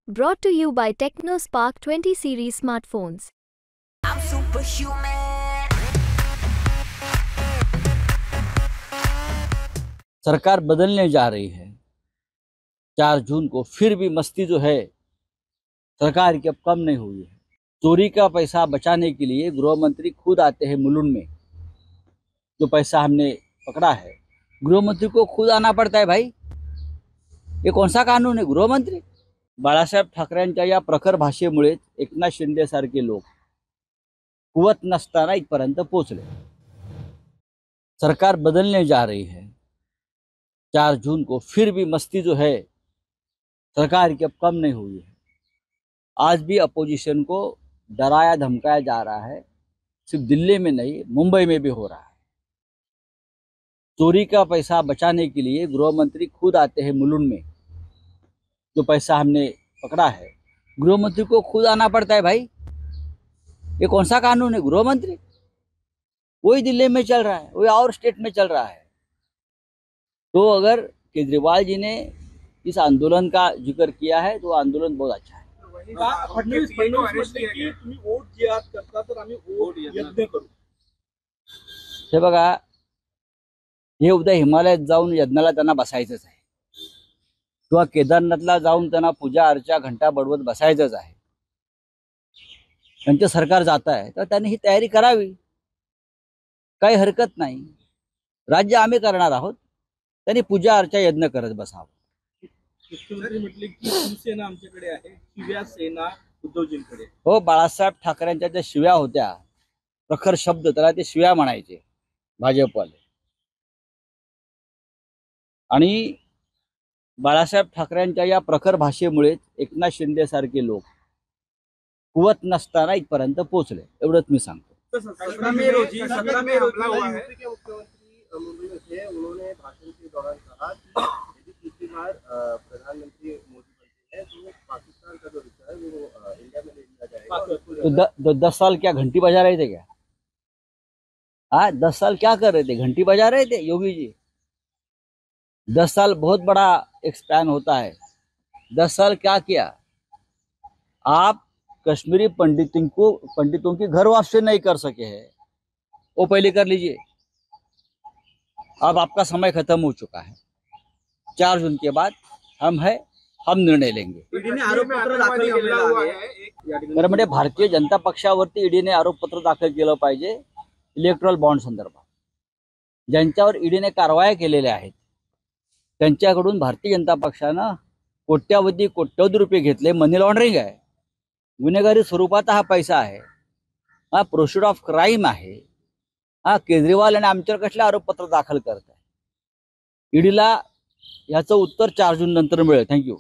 Brought to you by TechnoSpark 20 series smartphones. I'm superhuman. सरकार बदलने जा रही है। 4 जून को फिर भी मस्ती जो है सरकार की अब कम नहीं हुई है। चोरी का पैसा बचाने के लिए गृह मंत्री खुद आते हैं मुलुंड में। जो पैसा हमने पकड़ा है गृह मंत्री को खुद आना पड़ता है भाई। ये कौन सा कानून है? गृह मंत्री बाळासाहेब ठाकरेंच्या या प्रखर भाषेमुळे एकनाथ शिंदे सारखे लोक कुवत नसताना इथपर्यंत पोहोचले। सरकार बदलने जा रही है। 4 जून को फिर भी मस्ती जो है सरकार की अब कम नहीं हुई है। आज भी अपोजिशन को डराया धमकाया जा रहा है। सिर्फ दिल्ली में नहीं मुंबई में भी हो रहा है। चोरी का पैसा बचाने के लिए गृह मंत्री खुद आते हैं मुलुंड में। जो पैसा हमने पकड़ा है गृह मंत्री को खुद आना पड़ता है भाई। ये कौन सा कानून है? गृह मंत्री वही दिल्ली में चल रहा है, वही और स्टेट में चल रहा है। तो अगर केजरीवाल जी ने इस आंदोलन का जिक्र किया है तो आंदोलन बहुत अच्छा है। हे बघा, हे उद्या हिमालयात जाऊन यज्ञाला त्यांना बसायचंच आहे किंवा केदारनाथला जाऊन त्यांना पूजा अर्चा घंटा बडवत बसायचंच आहे। त्यांचं सरकार जात आहे तर त्यांनी ही तयारी करावी, काही हरकत नाही। राज्य आम्ही करणार आहोत, त्यांनी पूजा अर्चा यज्ञ करत बसावं। मुख्यमंत्री म्हटले की शिवसेना आमच्याकडे आहे, शिव्या सेना उद्धवजींकडे। हो, बाळासाहेब ठाकरेंच्या ज्या शिव्या होत्या, प्रखर शब्द, त्याला ते शिव्या म्हणायचे भाजपवाले। आणि बाळासाहेब ठाकरेंच्या या प्रखर भाषेमुळे एकनाथ शिंदे सारखे लोक कुवत नसताना इथपर्यंत पोहोचले, एवढंच मी सांगतो। 17 मई रोजी हमला हुआ है। उन्होंने भाषण के दौरान कहा कि यदि तीसरी बार प्रधानमंत्री मोदी बनते हैं तो पाकिस्तान का जो रिश्ता है वो इंडिया में ले लिया जाएगा। तो 10 साल क्या घंटी बजा रहे थे क्या? हाँ, 10 साल क्या कर रहे थे? घंटी बजा रहे थे योगी जी। 10 साल बहुत बड़ा एक स्पैन होता है। 10 साल क्या किया? आप कश्मीरी पंडितों की घर वापसी नहीं कर सके हैं, वो पहले कर लीजिए। अब आपका समय खत्म हो चुका है। 4 जून के बाद हम निर्णय लेंगे। ईडीने आरोपपत्र दाखल केलेलं आहे। तर म्हणजे भारतीय जनता पक्षावरती ईडीने आरोपपत्र दाखल केलं पाहिजे इलेक्ट्रल बॉन्ड संदर्भात। ज्यांच्यावर ईडीने कारवाया केलेल्या आहेत त्यांच्याकडून भारतीय जनता पक्षानं कोट्यवधी रुपये घेतले। मनी लॉन्ड्रिंग आहे, गुन्हेगारी स्वरूपात हा पैसा आहे, हा प्रोसिड ऑफ क्राईम आहे। हा केजरीवाल आणि आमच्यावर कसले आरोपपत्र दाखल करत आहे? ईडीला याचं उत्तर 4 जून नंतर मिळेल। थँक्यू।